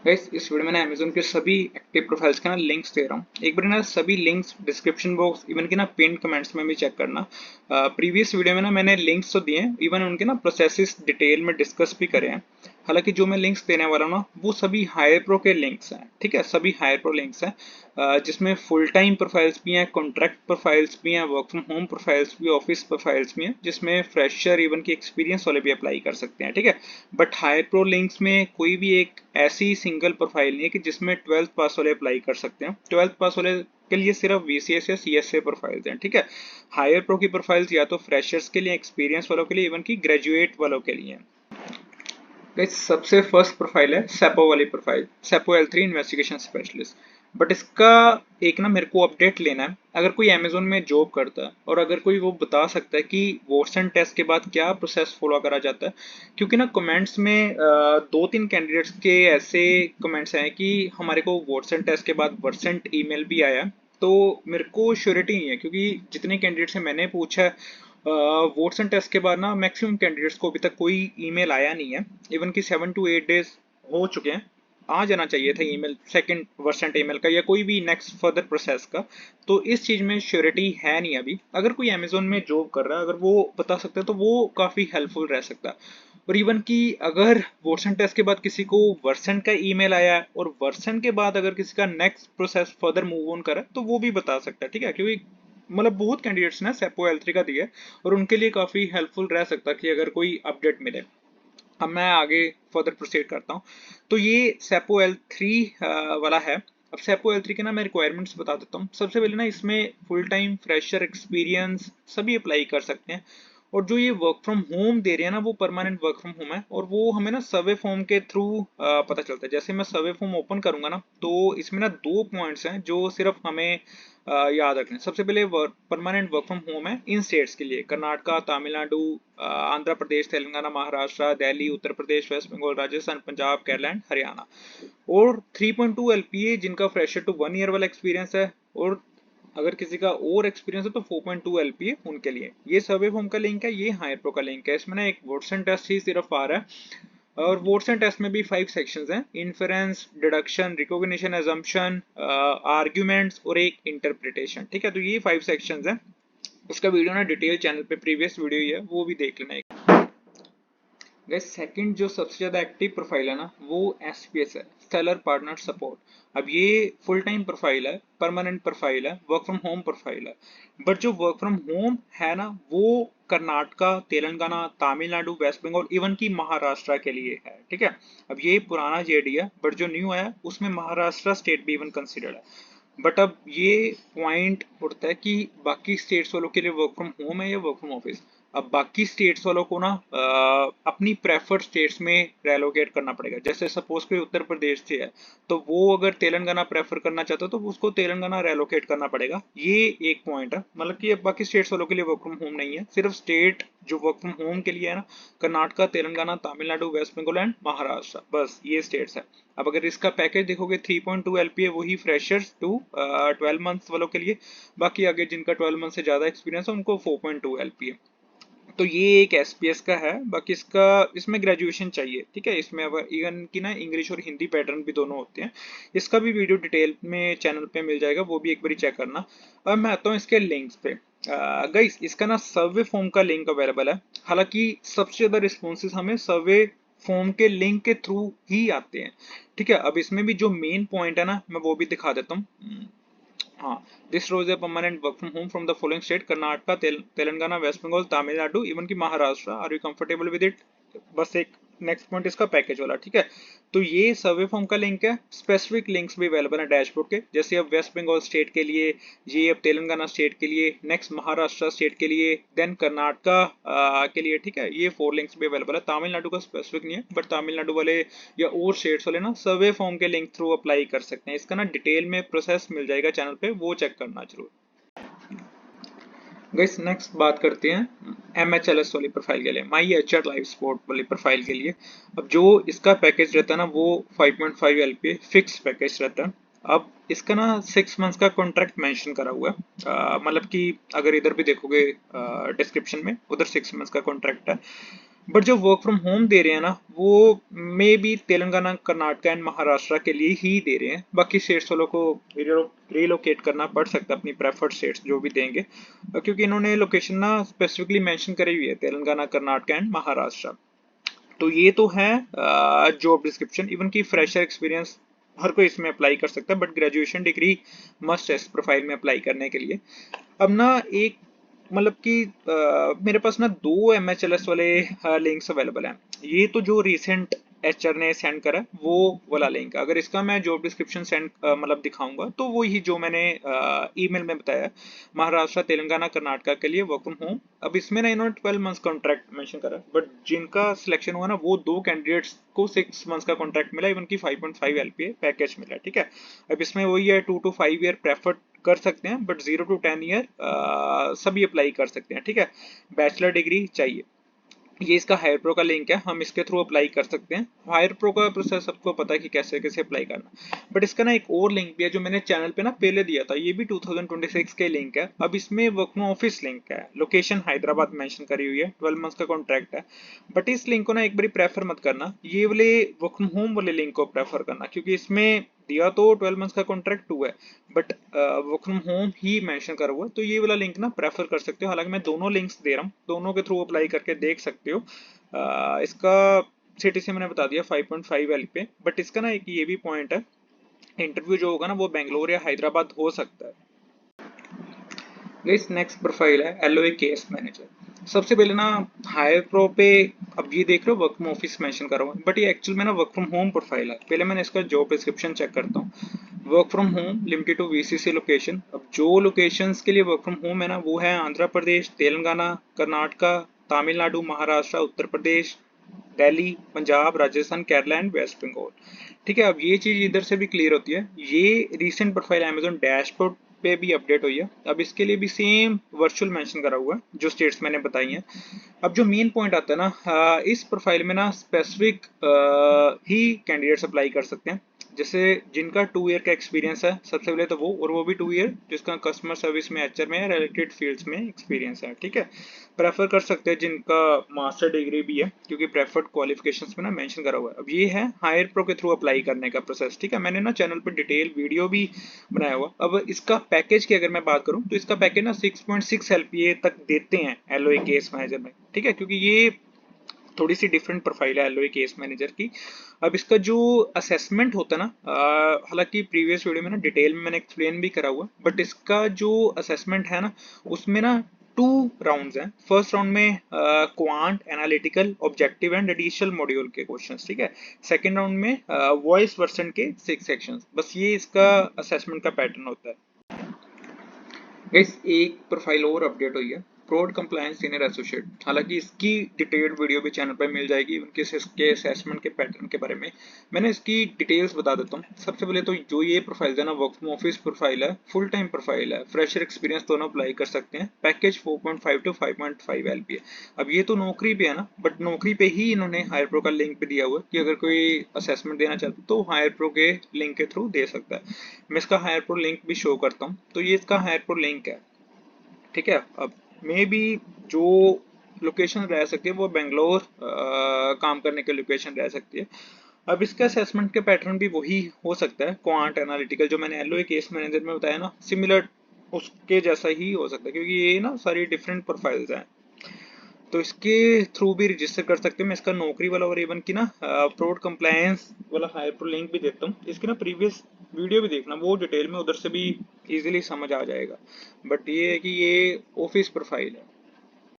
Guys इस video में ना अमेजोन के सभी एक्टिव प्रोफाइल्स के ना लिंक्स दे रहा हूँ। एक बार ना सभी लिंक्स डिस्क्रिप्शन बॉक्स इवन के ना पिन कमेंट्स में भी चेक करना। प्रीवियस वीडियो में ना मैंने लिंक्स तो दिए हैं, इवन उनके ना प्रोसेसेस डिटेल में डिस्कस भी करे हैं। हालांकि जो मैं लिंक्स देने वाला हूँ ना वो सभी हायर प्रो के लिंक्स हैं, ठीक है, सभी हायर प्रो लिंक्स हैं। जिसमें फुल टाइम प्रोफाइल्स भी हैं, कॉन्ट्रैक्ट प्रोफाइल्स भी हैं, वर्क फ्रॉम होम प्रोफाइल्स भी, ऑफिस प्रोफाइल्स भी हैं, जिसमें फ्रेशर इवन की एक्सपीरियंस वाले भी अप्लाई कर सकते हैं, ठीक है। बट हायर प्रो लिंक्स में कोई भी एक ऐसी सिंगल प्रोफाइल नहीं है कि जिसमें 12th पास वाले अप्लाई कर सकते हैं। 12th पास वाले के लिए सिर्फ VCS या CSA प्रोफाइल्स हैं, ठीक है। हायर प्रो की प्रोफाइल्स या तो फ्रेशर्स के लिए, एक्सपीरियंस वालों के लिए, इवन की ग्रेजुएट वालों के लिए हैं। गाइस सबसे फर्स्ट प्रोफाइल है सेपो वाली प्रोफाइल, सेपो L3 इन्वेस्टिगेशन स्पेशलिस्ट। बट इसका एक ना मेरे को अपडेट लेना है। अगर कोई अमेजोन में जॉब करता है और अगर कोई वो बता सकता है कि वॉटसन टेस्ट के बाद क्या प्रोसेस फॉलो करा जाता है, क्योंकि ना कमेंट्स में दो तीन कैंडिडेट्स के ऐसे कमेंट्स हैं कि हमारे को वॉटसन टेस्ट के बाद वर्सेंट ईमेल भी आया। तो मेरे को श्योरिटी नहीं है, क्योंकि जितने कैंडिडेट से मैंने पूछा है वोट्स एंड टेस्ट के बाद ना मैक्सिमम कैंडिडेट्स को अभी तक कोई ईमेल आया नहीं है। इवन कि 7 to 8 डेज हो चुके हैं। आ जाना चाहिए था ईमेल, सेकंड वर्सेंट ईमेल का या कोई भी नेक्स्ट फर्दर प्रोसेस का। तो इस चीज में श्योरिटी है नहीं अभी। अगर कोई अमेजोन में जॉब कर रहा है, अगर वो बता सकता है तो वो काफी हेल्पफुल रह सकता है। और इवन कि अगर वर्सन टेस्ट के बाद किसी को वर्सन का ईमेल आया है और वर्सन के बाद अगर किसी का next process further move on करा तो वो भी बता सकता है, ठीक है। क्योंकि मतलब बहुत कैंडिडेट्स ने सेपो L3 का दिया है और उनके लिए काफी हेल्पफुल रह सकता है कि अगर कोई अपडेट मिले। अब मैं आगे फर्दर प्रोसीड करता हूँ। तो ये सेपो L3 वाला है। अब सेपो L3 के ना मैं रिक्वायरमेंट्स बता देता हूँ। सबसे पहले ना इसमें फुल टाइम फ्रेशर एक्सपीरियंस सभी अप्लाई कर सकते हैं। और जो ये वर्क फ्रॉम होम दे रहे हैं ना वो परमानेंट वर्क फ्रॉम होम है, और वो हमें ना सर्वे फॉर्म के थ्रू पता चलता है। जैसे मैं सर्वे फॉर्म ओपन करूंगा ना तो इसमें ना दो पॉइंट्स हैं जो सिर्फ हमें याद रखना है। सबसे पहले परमानेंट वर्क फ्रॉम होम है इन स्टेट्स के लिए, कर्नाटका, तमिलनाडु, आंध्र प्रदेश, तेलंगाना, महाराष्ट्र, दिल्ली, उत्तर प्रदेश, वेस्ट बंगाल, राजस्थान, पंजाब, केरला एंड हरियाणा। और 3.2 LPA जिनका फ्रेशर टू 1 ईयर वाला एक्सपीरियंस है, और अगर किसी का और एक्सपीरियंस है तो 4.2 LPA उनके लिए। ये सर्वे फॉर्म का लिंक है, ये हायर प्रो का लिंक है। इसमें ना एक वोटसन टेस्ट ही सिर्फ आ रहा है। और वोटसन टेस्ट में भी 5 सेक्शंस हैं, inference, deduction, recognition, assumption, arguments और एक इंटरप्रिटेशन, ठीक है। तो ये 5 सेक्शंस हैं। उसका वीडियो ना डिटेल चैनल पे प्रीवियस वीडियो ही है, वो भी देख लेना एक। गैस सेकंड जो सबसे ज्यादा एक्टिव प्रोफाइल है ना वो SPS है, स्टेलर पार्टनर सपोर्ट। अब ये फुल टाइम प्रोफाइल है, परमानेंट प्रोफाइल है, वर्क फ्रॉम होम प्रोफाइल है। बट जो वर्क फ्रॉम होम है ना वो कर्नाटका, तेलंगाना, तमिलनाडु, वेस्ट बंगाल, इवन की महाराष्ट्र के लिए है, ठीक है। अब ये पुराना JD है, बट जो न्यू आया उसमें महाराष्ट्र स्टेट भी इवन कंसिडर्ड है। बट अब ये पॉइंट उठता है कि बाकी स्टेट्स वालों के लिए वर्क फ्रॉम होम है या वर्क फ्रॉम ऑफिस। अब बाकी स्टेट्स वालों को ना अपनी प्रेफर्ड स्टेट्स में रेलोकेट करना पड़ेगा। जैसे सपोज कोई उत्तर प्रदेश से है तो वो अगर तेलंगाना प्रेफर करना चाहता है तो उसको तेलंगाना रेलोकेट करना पड़ेगा। ये एक पॉइंट है, मतलब कि अब बाकी स्टेट्स वालों के लिए वर्क फ्रॉम होम नहीं है, सिर्फ स्टेट जो वर्क फ्रॉम होम के लिए है ना, कर्नाटका, तेलंगाना, तमिलनाडु, वेस्ट बंगाल एंड महाराष्ट्र, बस ये स्टेट्स है। अब अगर इसका पैकेज देखोगे 3.2 LPA वही फ्रेशर्स टू 12 मंथ्स वालों के लिए। बाकी आगे जिनका 12 मंथ से ज्यादा एक्सपीरियंस है उनको 4.2 LPA। तो ये एक SPS का है। बाकी इसका इसमें ग्रेजुएशन चाहिए, ठीक है। इसमें अब इवन की ना इंग्लिश और हिंदी पैटर्न भी दोनों होते हैं। इसका भी वीडियो डिटेल में चैनल पे मिल जाएगा, वो भी एक बार चेक करना। अब मैं आता हूँ इसके लिंक्स पे। गाइस इसका ना सर्वे फॉर्म का लिंक अवेलेबल है। हालांकि सबसे ज्यादा रिस्पॉन्सेज हमें सर्वे फॉर्म के लिंक के थ्रू ही आते हैं, ठीक है। अब इसमें भी जो मेन पॉइंट है ना मैं वो भी दिखा देता हूँ। हाँ, this role a permanent work from home from the following state, Karnataka, Telangana, West Bengal, Tamil Nadu, even की Maharashtra. Are you comfortable with it? बस एक नेक्स्ट पॉइंट इसका पैकेज वाला, ठीक है। तो ये सर्वे फॉर्म का लिंक है। स्पेसिफिक लिंक्स भी अवेलेबल है डैशबोर्ड के, जैसे अब वेस्ट बंगाल स्टेट के लिए, ये अब तेलंगाना स्टेट के लिए, नेक्स्ट महाराष्ट्र स्टेट के लिए, देन कर्नाटका के लिए, ठीक है। ये 4 लिंक्स भी अवेलेबल है। तमिलनाडु का स्पेसिफिक नहीं है, बट तमिलनाडु वाले या और स्टेट्स वाले ना सर्वे फॉर्म के लिंक थ्रू अप्लाई कर सकते हैं। इसका ना डिटेल में प्रोसेस मिल जाएगा चैनल पे, वो चेक करना जरूर। गाइस नेक्स्ट बात करते हैं MHLS वाली प्रोफाइल के लिए, माई HR लाइव स्पोर्ट वाली प्रोफाइल के लिए। अब जो इसका पैकेज रहता है ना वो 5.5 LPA फिक्स पैकेज रहता है। अब इसका ना 6 मंथ्स का कॉन्ट्रैक्ट मेंशन करा हुआ है। मतलब कि अगर इधर भी देखोगे डिस्क्रिप्शन में, उधर 6 मंथ्स का कॉन्ट्रैक्ट है। बट जो वर्क फ्रॉम होम दे रहे हैं ना वो may be Telangana, Karnataka and Maharashtra के लिए ही दे रहे हैं। बाकी स्टेट्स वालों को रिलोकेट करना पड़ सकता है अपनी प्रेफर्ड स्टेट्स जो भी देंगे, क्योंकि इन्होंने लोकेशन ना स्पेसिफिकली मेंशन करी हुई है, तेलंगाना, कर्नाटक एंड महाराष्ट्र। तो ये तो है जॉब डिस्क्रिप्शन। इवन की फ्रेशर एक्सपीरियंस हर कोई इसमें अप्लाई कर सकता है, बट ग्रेजुएशन डिग्री मस्ट है इस प्रोफाइल में अप्लाई करने के लिए। अब ना एक मतलब कि मेरे पास ना 2 MHLS वाले लिंक्स अवेलेबल हैं। ये तो जो रिसेंट एचआर ने सेंड करा है, वो वाला लिंक। अगर इसका मैं जॉब डिस्क्रिप्शन सेंड मतलब दिखाऊंगा तो वो ही जो मैंने ईमेल में बताया, महाराष्ट्र, तेलंगाना, कर्नाटका के लिए वर्क फ्रॉम होम। अब इसमें ना इन्होंने 12 मंथ्स कॉन्ट्रैक्ट मेंशन करा, बट जिनका सिलेक्शन हुआ ना वो 2 कैंडिडेट्स को 6 मंथ्स का कॉन्ट्रैक्ट मिला, इवन की 5.5 LPA पैकेज मिला। ठीक है, अब इसमें वही है 2 to 5 ईयर प्रेफर्ड कर सकते हैं, बट 0 to 10 ईयर सभी अप्लाई कर सकते हैं। ठीक है, बैचलर डिग्री चाहिए। ये इसका हायर प्रो का लिंक है, हम इसके थ्रू अप्लाई कर सकते हैं। हायर प्रो का प्रोसेस सबको पता है कि कैसे कैसे अप्लाई करना, बट इसका ना एक और लिंक भी है जो मैंने चैनल पे ना पहले दिया था, ये भी 2026 के लिंक है। अब इसमें वर्क फ्रॉम ऑफिस लिंक है, लोकेशन हैदराबाद मेंशन करी हुई है, 12 मंथ्स का कॉन्ट्रैक्ट है। बट इस लिंक को ना एक बार प्रेफर मत करना, ये वाले वर्क फ्रॉम होम वाले लिंक को प्रेफर करना, क्योंकि इसमें दिया तो 12 मंथ्स का कॉन्ट्रैक्ट हुआ है, but work from home he mention करा हुआ है। तो ये वाला लिंक ना प्रेफर कर सकते हो। हालांकि मैं दोनों लिंक्स दे रहा हूँ, दोनों के थ्रू अप्लाई करके देख सकते हो। इसका सिटी से मैंने बता दिया 5.5 एल पे, बट इसका ना एक ये भी पॉइंट है, इंटरव्यू जो होगा ना वो बेंगलोर या हैदराबाद हो सकता है। गाइस नेक्स्ट प्रोफाइल है एलओए केस मैनेजर। सबसे पहले ना हायर प्रो पे, अब ये देख रहे हो वर्क फ्रॉम ऑफिस मेंशन कर रहा हूँ, बट ये एक्चुअल में ना वर्क फ्रॉम होम प्रोफाइल है। पहले मैंने इसका जॉब डिस्क्रिप्शन चेक करता हूँ। Work from home limited to VCC location. अब जो लोकेशंस के लिए वर्क फ्रॉम होम है ना वो है आंध्र प्रदेश, तेलंगाना, कर्नाटका, तमिलनाडु, महाराष्ट्र, उत्तर प्रदेश, दिल्ली, पंजाब, राजस्थान, केरला एंड वेस्ट बंगाल। ठीक है, अब ये चीज इधर से भी क्लियर होती है। ये रीसेंट प्रोफाइल अमेजोन डैशबोर्ड पे भी अपडेट हुई है। अब इसके लिए भी सेम वर्चुअल मेंशन करा हुआ है जो स्टेट्स मैंने बताई हैं। अब जो मेन पॉइंट आता है ना, इस प्रोफाइल में ना स्पेसिफिक ही कैंडिडेट्स अप्लाई कर सकते हैं, जैसे जिनका 2 ईयर का एक्सपीरियंस है सबसे पहले तो वो, और वो भी 2 ईयर जिसका कस्टमर सर्विस में, एचआर में, रिलेटेड फील्ड्स में एक्सपीरियंस है। ठीक है, प्रेफर कर सकते हैं जिनका मास्टर डिग्री भी है, क्योंकि प्रेफर्ड क्वालिफिकेशंस में ना मेंशन करा हुआ है। अब ये है हायर प्रो के थ्रू अप्लाई करने का प्रोसेस। ठीक है, मैंने ना चैनल पर डिटेल वीडियो भी बनाया हुआ। अब इसका पैकेज की अगर मैं बात करूं तो इसका पैकेज ना 6.6 LPA तक देते हैं एलओए केस मैनेजर में। ठीक है, क्योंकि ये थोड़ी सी डिफरेंट प्रोफाइल है एलओए केस मैनेजर की। अब इसका जो असेसमेंट होता है ना, हालांकि प्रीवियस वीडियो में ना डिटेल में मैंने एक्सप्लेन भी करा हुआ, बट इसका जो असेसमेंट है ना उसमें ना 2 राउंड्स हैं। फर्स्ट राउंड में quant, analytical, objective and additional module के क्वेश्चंस। ठीक है, सेकंड राउंड में वॉइस वर्सन के 6 सेक्शंस। बस ये इसका असेसमेंट का पैटर्न होता है। इस एक प्रोफाइल और अपडेट हुई है, फ्रॉड कंप्लायंस सीनियर एसोसिएट। हालांकि इसकी डिटेल्ड वीडियो भी चैनल पर मिल जाएगी, उनके इसके असेसमेंट के पैटर्न के बारे में मैंने इसकी डिटेल्स बता देता हूँ। सबसे पहले तो जो ये प्रोफाइल है ना वर्क फ्रॉम ऑफिस प्रोफाइल है, फुल टाइम प्रोफाइल है, फ्रेशर एक्सपीरियंस दोनों अप्लाई कर सकते हैं। Package 4.5 to 5.5 LPA। अब ये तो नौकरी पे है ना, बट नौकरी पे ही इन्होंने हायर प्रो का लिंक भी दिया हुआ है कि अगर कोई असेसमेंट देना चाहता है तो हायर प्रो के लिंक के थ्रू दे सकता है। मैं इसका हायर प्रो लिंक भी शो करता हूँ। तो ये इसका हायर प्रो लिंक है। ठीक है, अब मे बी जो लोकेशन रह सकती है वो बेंगलोर काम करने की लोकेशन रह सकती है। अब इसका असेसमेंट के पैटर्न भी वही हो सकता है, क्वांट, एनालिटिकल, जो मैंने एलओए केस मैनेजर में बताया ना, सिमिलर उसके जैसा ही हो सकता है, क्योंकि ये ना सारी डिफरेंट प्रोफाइल्स हैं। तो इसके थ्रू भी रजिस्टर कर सकते हैं। मैं इसका नौकरी वाला और इवन की ना फ्रॉड कंप्लायंस वाला हायर प्रो लिंक भी देता हूँ। इसकी ना प्रीवियस वीडियो भी देखना, वो डिटेल में उधर से भी इजीली समझ आ जाएगा। बट ये है कि ये ऑफिस प्रोफाइल है।